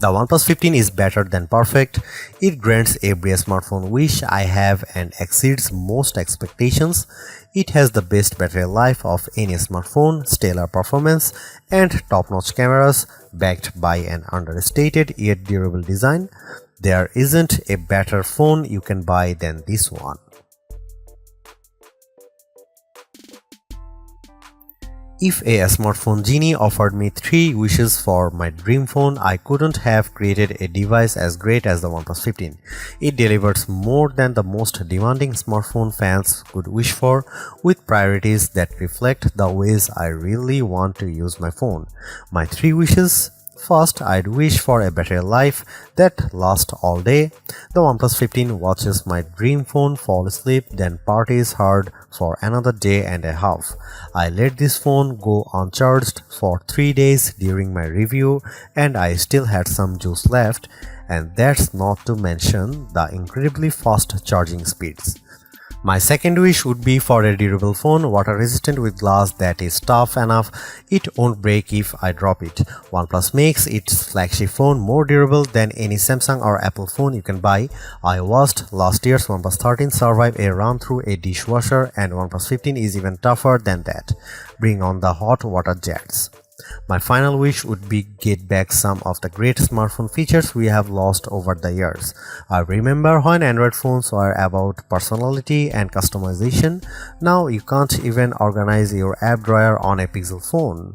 The OnePlus 15 is better than perfect. It grants every smartphone wish I have and exceeds most expectations. It has the best battery life of any smartphone, stellar performance, and top-notch cameras backed by an understated yet durable design. There isn't a better phone you can buy than this one. If a smartphone genie offered me 3 wishes for my dream phone, I couldn't have created a device as great as the OnePlus 15. It delivers more than the most demanding smartphone fans could wish for, with priorities that reflect the ways I really want to use my phone. My 3 wishes: first, I'd wish for a battery life that lasts all day. The OnePlus 15 watches my dream phone fall asleep, then parties hard for another day and a half. I let this phone go uncharged for 3 days during my review, and I still had some juice left, and that's not to mention the incredibly fast charging speeds. My second wish would be for a durable phone, water resistant with glass that is tough enough it won't break if I drop it. OnePlus makes its flagship phone more durable than any Samsung or Apple phone you can buy. I watched last year's OnePlus 13 survive a run through a dishwasher, and OnePlus 15 is even tougher than that. Bring on the hot water jets. My final wish would be get back some of the great smartphone features we have lost over the years. I remember when Android phones were about personality and customization. Now you can't even organize your app drawer on a Pixel phone.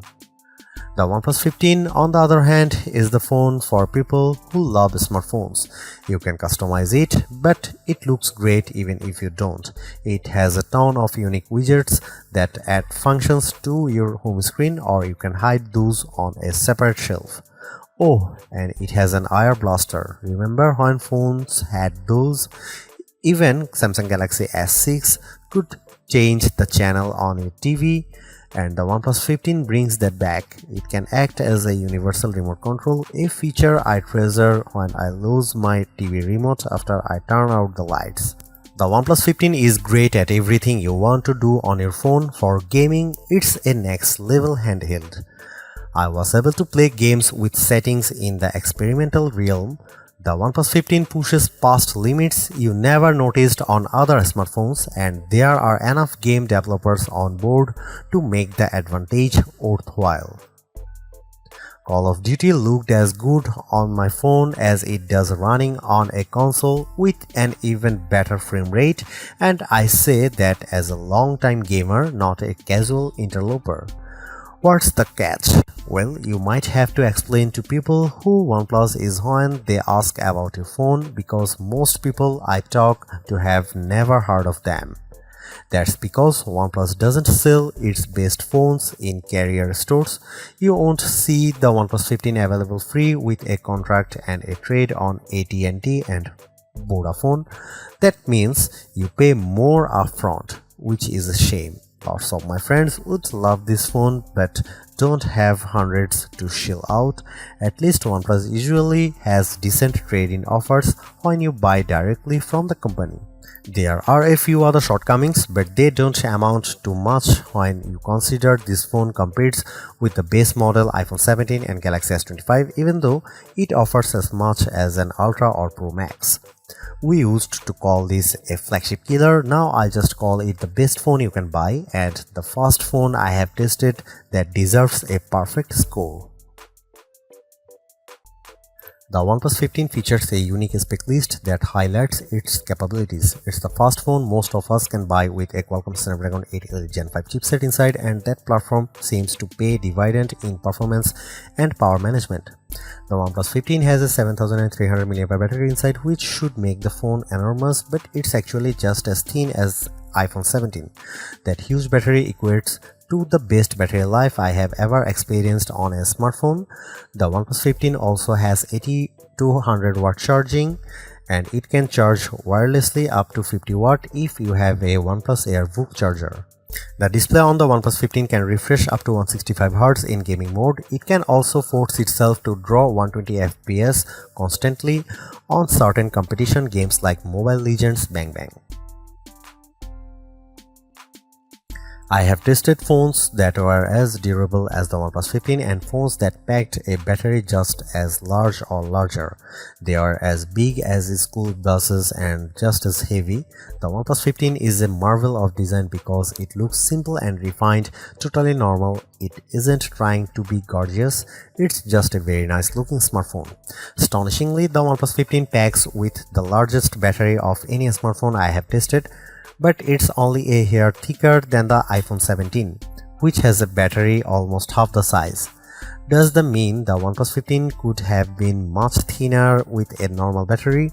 The OnePlus 15, on the other hand, is the phone for people who love smartphones. You can customize it, but it looks great even if you don't. It has a ton of unique widgets that add functions to your home screen, or you can hide those on a separate shelf. Oh, and it has an IR blaster. Remember when phones had those? Even Samsung Galaxy S6 could change the channel on your TV. And the OnePlus 15 brings that back. It can act as a universal remote control, a feature I treasure when I lose my TV remote after I turn out the lights. The OnePlus 15 is great at everything you want to do on your phone. For gaming, it's a next level handheld. I was able to play games with settings in the experimental realm. The OnePlus 15 pushes past limits you never noticed on other smartphones, and there are enough game developers on board to make the advantage worthwhile. Call of Duty looked as good on my phone as it does running on a console with an even better frame rate, and I say that as a long-time gamer, not a casual interloper. What's the catch? Well, you might have to explain to people who OnePlus is when they ask about your phone, because most people I talk to have never heard of them. That's because OnePlus doesn't sell its best phones in carrier stores. You won't see the OnePlus 15 available free with a contract and a trade on AT&T and Vodafone. That means you pay more upfront, which is a shame. Lots of my friends would love this phone but don't have hundreds to shell out. At least OnePlus usually has decent trade-in offers when you buy directly from the company. There are a few other shortcomings, but they don't amount to much when you consider this phone competes with the base model iPhone 17 and Galaxy S25, even though it offers as much as an Ultra or Pro Max. We used to call this a flagship killer. Now I just call it the best phone you can buy, and the first phone I have tested that deserves a perfect score. The OnePlus 15 features a unique spec list that highlights its capabilities. It's the first phone most of us can buy with a Qualcomm Snapdragon 8 Elite Gen 5 chipset inside, and that platform seems to pay dividend in performance and power management. The OnePlus 15 has a 7300 mAh battery inside, which should make the phone enormous, but it's actually just as thin as iPhone 17. That huge battery equates to the best battery life I have ever experienced on a smartphone. The OnePlus 15 also has 80 to 100 watt charging, and it can charge wirelessly up to 50 watt if you have a OnePlus Air VOOC charger. The display on the OnePlus 15 can refresh up to 165 Hz in gaming mode. It can also force itself to draw 120 FPS constantly on certain competition games like Mobile Legends Bang Bang. I have tested phones that were as durable as the OnePlus 15 and phones that packed a battery just as large or larger. They are as big as school buses and just as heavy. The OnePlus 15 is a marvel of design because it looks simple and refined, totally normal. It isn't trying to be gorgeous, it's just a very nice looking smartphone. Astonishingly, the OnePlus 15 packs with the largest battery of any smartphone I have tested, but it's only a hair thicker than the iPhone 17, which has a battery almost half the size. Does that mean the OnePlus 15 could have been much thinner with a normal battery?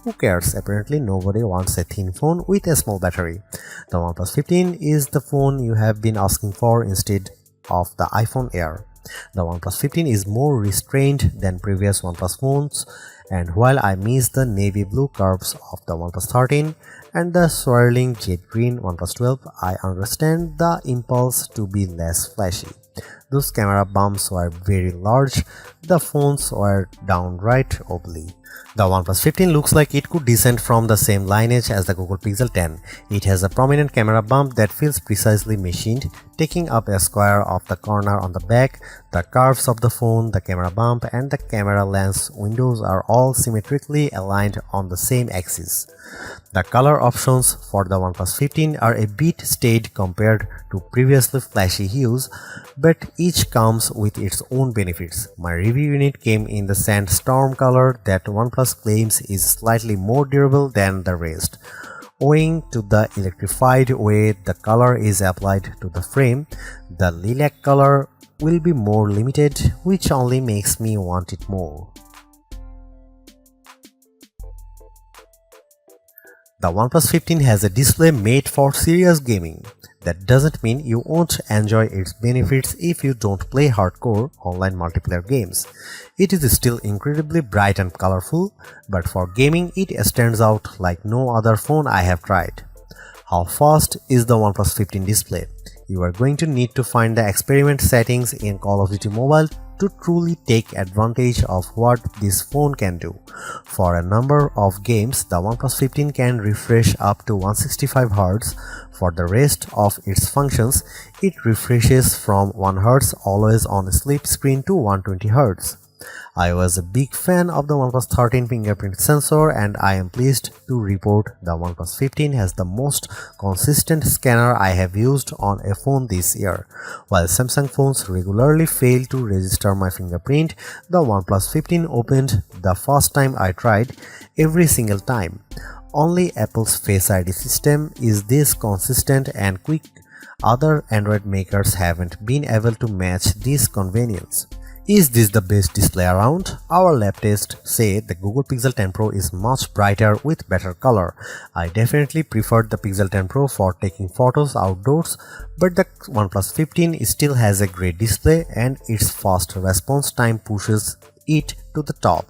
Who cares? Apparently nobody wants a thin phone with a small battery. The OnePlus 15 is the phone you have been asking for instead of the iPhone Air. The OnePlus 15 is more restrained than previous OnePlus phones, and while I miss the navy blue curves of the OnePlus 13 and the swirling jet green OnePlus 12, I understand the impulse to be less flashy. Those camera bumps were very large, the phones were downright ugly. The OnePlus 15 looks like it could descend from the same lineage as the Google Pixel 10. It has a prominent camera bump that feels precisely machined, taking up a square of the corner on the back. The curves of the phone, the camera bump, and the camera lens windows are all symmetrically aligned on the same axis. The color options for the OnePlus 15 are a bit staid compared to previously flashy hues, but each comes with its own benefits. My review unit came in the sandstorm color that OnePlus claims is slightly more durable than the rest. Owing to the electrified way the color is applied to the frame, the lilac color will be more limited, which only makes me want it more. The OnePlus 15 has a display made for serious gaming. That doesn't mean you won't enjoy its benefits if you don't play hardcore online multiplayer games. It is still incredibly bright and colorful, but for gaming it stands out like no other phone I have tried. How fast is the OnePlus 15 display? You are going to need to find the experiment settings in Call of Duty Mobile to truly take advantage of what this phone can do. For a number of games, the OnePlus 15 can refresh up to 165Hz. For the rest of its functions, it refreshes from 1Hz always on sleep screen to 120Hz. I was a big fan of the OnePlus 13 fingerprint sensor, and I am pleased to report the OnePlus 15 has the most consistent scanner I have used on a phone this year. While Samsung phones regularly fail to register my fingerprint, the OnePlus 15 opened the first time I tried every single time. Only Apple's Face ID system is this consistent and quick. Other Android makers haven't been able to match this convenience. Is this the best display around? Our lab tests say the Google Pixel 10 Pro is much brighter with better color. I definitely preferred the Pixel 10 Pro for taking photos outdoors, but the OnePlus 15 still has a great display and its fast response time pushes it to the top.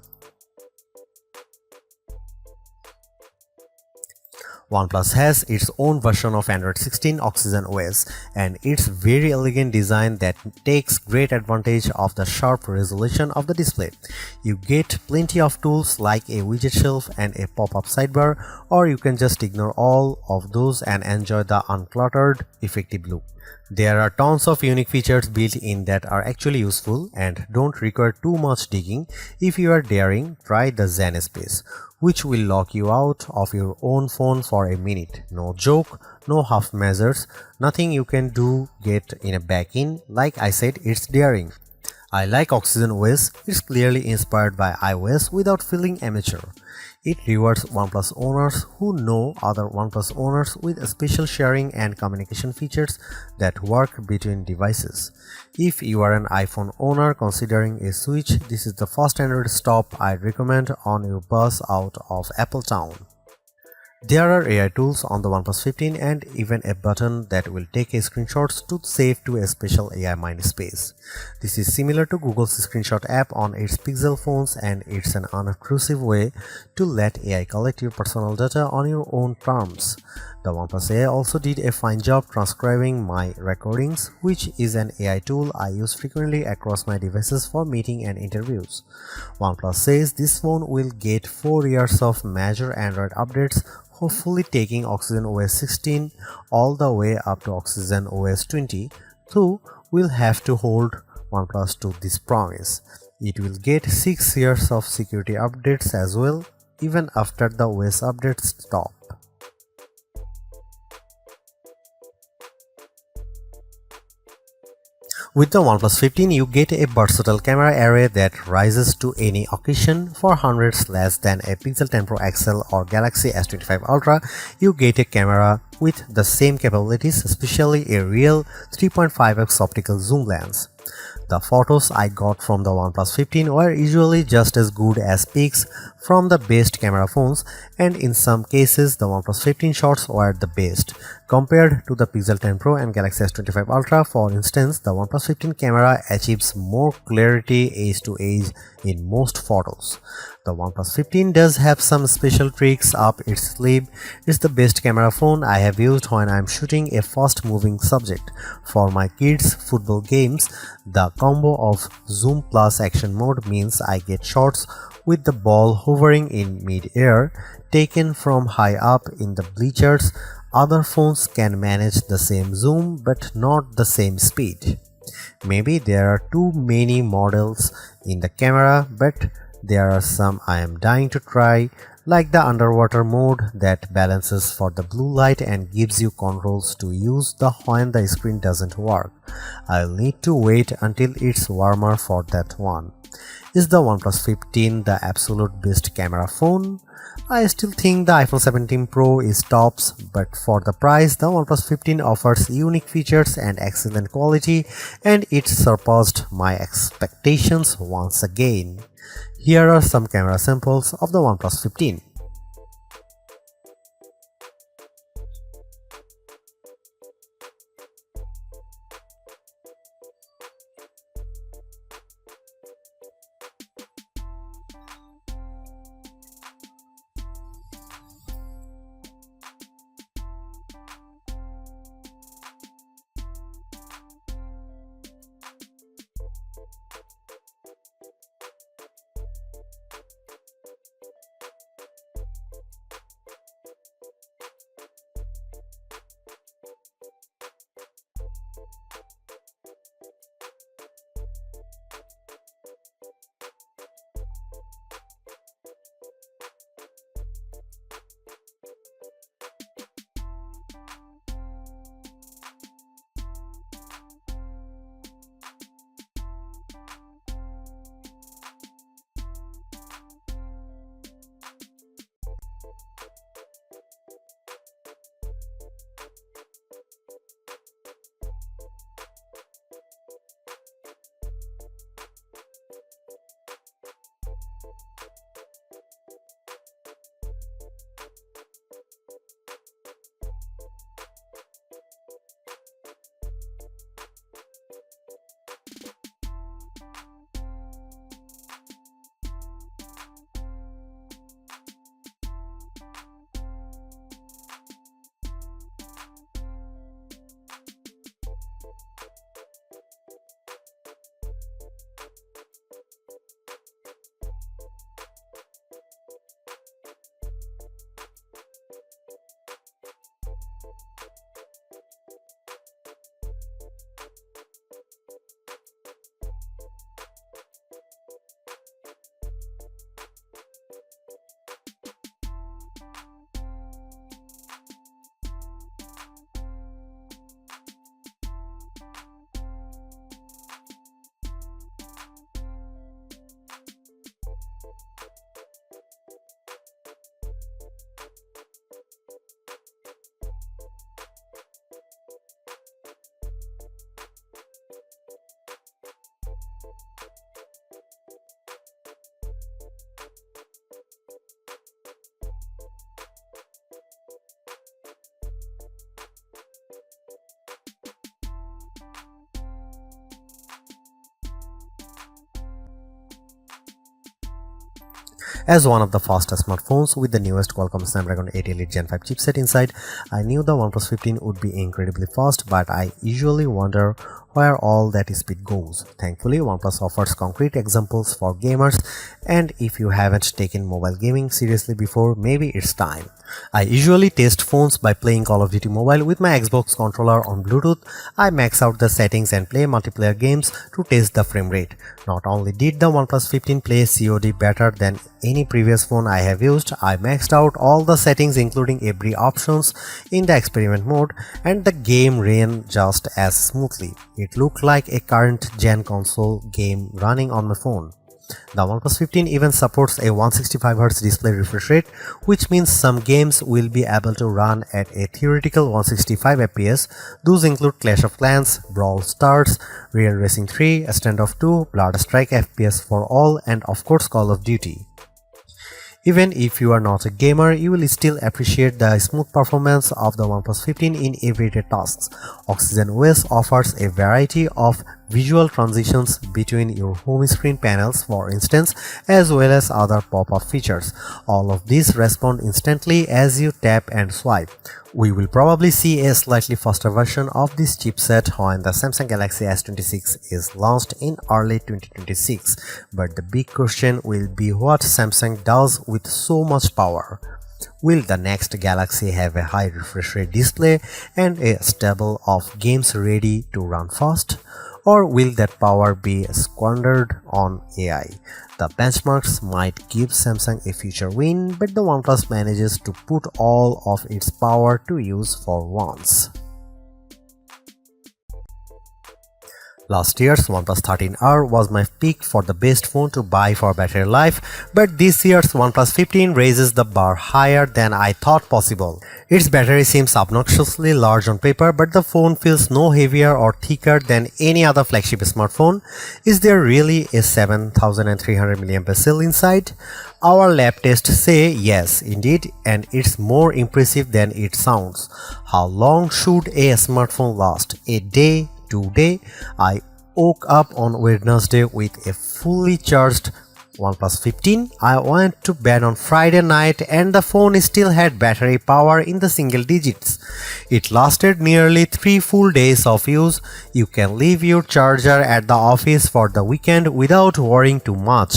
OnePlus has its own version of Android 16 Oxygen OS and its very elegant design that takes great advantage of the sharp resolution of the display. You get plenty of tools like a widget shelf and a pop-up sidebar, or you can just ignore all of those and enjoy the uncluttered, effective look. There are tons of unique features built in that are actually useful and don't require too much digging. If you are daring, try the Zen Space, which will lock you out of your own phone for a minute. No joke, no half measures, nothing you can do get in a back in. Like I said, it's daring. I like Oxygen OS. It's clearly inspired by iOS without feeling amateur. It rewards OnePlus owners who know other OnePlus owners with special sharing and communication features that work between devices. If you are an iPhone owner considering a switch, this is the first Android stop I'd recommend on your bus out of Apple Town. There are AI tools on the OnePlus 15 and even a button that will take a screenshots to save to a special AI mind space. This is similar to Google's screenshot app on its Pixel phones, and it's an unobtrusive way to let AI collect your personal data on your own terms. The OnePlus AI also did a fine job transcribing my recordings, which is an AI tool I use frequently across my devices for meeting and interviews. OnePlus says this phone will get 4 years of major Android updates, hopefully taking Oxygen OS 16 all the way up to Oxygen OS 20, though we'll have to hold OnePlus to this promise. It will get 6 years of security updates as well, even after the OS updates stop. With the OnePlus 15, you get a versatile camera array that rises to any occasion. For hundreds less than a Pixel 10 Pro XL or Galaxy S25 Ultra, you get a camera with the same capabilities, especially a real 3.5x optical zoom lens. The photos I got from the OnePlus 15 were usually just as good as pics from the best camera phones, and in some cases the OnePlus 15 shots were the best. Compared to the Pixel 10 Pro and Galaxy S25 Ultra, for instance, the OnePlus 15 camera achieves more clarity edge to edge in most photos. The OnePlus 15 does have some special tricks up its sleeve. It's the best camera phone I have used when I'm shooting a fast moving subject. For my kids' football games, the combo of zoom plus action mode means I get shots with the ball hovering in mid-air, taken from high up in the bleachers. Other phones can manage the same zoom but not the same speed. Maybe there are too many models in the camera, but there are some I am dying to try, like the underwater mode that balances for the blue light and gives you controls to use when the screen doesn't work. I'll need to wait until it's warmer for that one. Is the OnePlus 15 the absolute best camera phone? I still think the iPhone 17 Pro is tops, but for the price, the OnePlus 15 offers unique features and excellent quality, and it surpassed my expectations once again. Here are some camera samples of the OnePlus 15. As one of the fastest smartphones with the newest Qualcomm Snapdragon 8 Elite Gen 5 chipset inside, I knew the OnePlus 15 would be incredibly fast, but I usually wonder where all that speed goes. Thankfully, OnePlus offers concrete examples for gamers, and if you haven't taken mobile gaming seriously before, maybe it's time. I usually test phones by playing Call of Duty Mobile with my Xbox controller on Bluetooth. I max out the settings and play multiplayer games to test the frame rate. Not only did the OnePlus 15 play COD better than any previous phone I have used, I maxed out all the settings including every options in the experiment mode, and the game ran just as smoothly. It looked like a current gen console game running on my phone. The OnePlus 15 even supports a 165Hz display refresh rate, which means some games will be able to run at a theoretical 165 FPS. Those include Clash of Clans, Brawl Stars, Real Racing 3, Standoff 2, Blood Strike FPS for all, and of course Call of Duty. Even if you are not a gamer, you will still appreciate the smooth performance of the OnePlus 15 in everyday tasks. Oxygen OS offers a variety of visual transitions between your home screen panels, for instance, as well as other pop-up features. All of these respond instantly as you tap and swipe. We will probably see a slightly faster version of this chipset when the Samsung Galaxy S26 is launched in early 2026, but the big question will be what Samsung does with so much power. Will the next Galaxy have a high refresh rate display and a stable of games ready to run fast? Or will that power be squandered on AI? The benchmarks might give Samsung a future win, but the OnePlus manages to put all of its power to use for once. Last year's OnePlus 13R was my pick for the best phone to buy for battery life, but this year's OnePlus 15 raises the bar higher than I thought possible. Its battery seems obnoxiously large on paper, but the phone feels no heavier or thicker than any other flagship smartphone. Is there really a 7300 mAh cell inside? Our lab tests say yes, indeed, and it's more impressive than it sounds. How long should a smartphone last? A day? 2 days? I woke up on Wednesday with a fully charged OnePlus 15. I went to bed on Friday night and the phone still had battery power in the single digits. It lasted nearly 3 full days of use. You can leave your charger at the office for the weekend without worrying too much.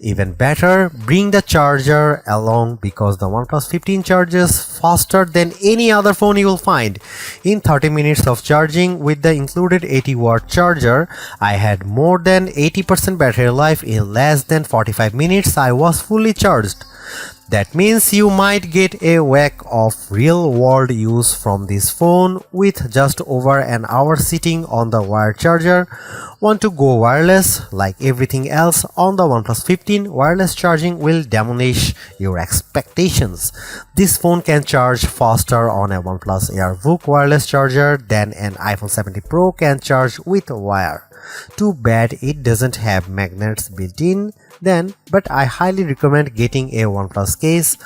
Even better, bring the charger along because the OnePlus 15 charges faster than any other phone you will find. In 30 minutes of charging with the included 80-watt charger, I had more than 80% battery life. In less than 45 minutes, I was fully charged. That means you might get a whack of real-world use from this phone with just over an hour sitting on the wired charger. Want to go wireless? Like everything else on the OnePlus 15, wireless charging will demolish your expectations. This phone can charge faster on a OnePlus AirVook wireless charger than an iPhone 70 Pro can charge with a wire. Too bad it doesn't have magnets built in then, but I highly recommend getting a OnePlus case.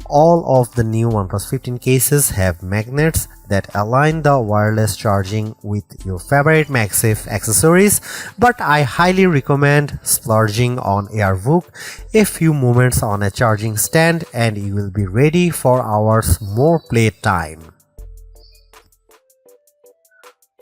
All of the new OnePlus 15 cases have magnets that align the wireless charging with your favorite MagSafe accessories, but I highly recommend splurging on AirVook. A few moments on a charging stand and you will be ready for hours more playtime.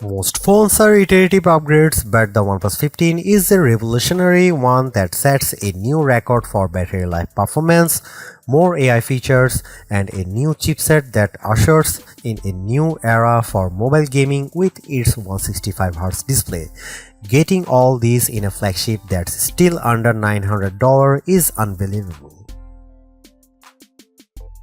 Most phones are iterative upgrades, but the OnePlus 15 is a revolutionary one that sets a new record for battery life performance, more AI features, and a new chipset that ushers in a new era for mobile gaming with its 165Hz display. Getting all these in a flagship that's still under $900 is unbelievable.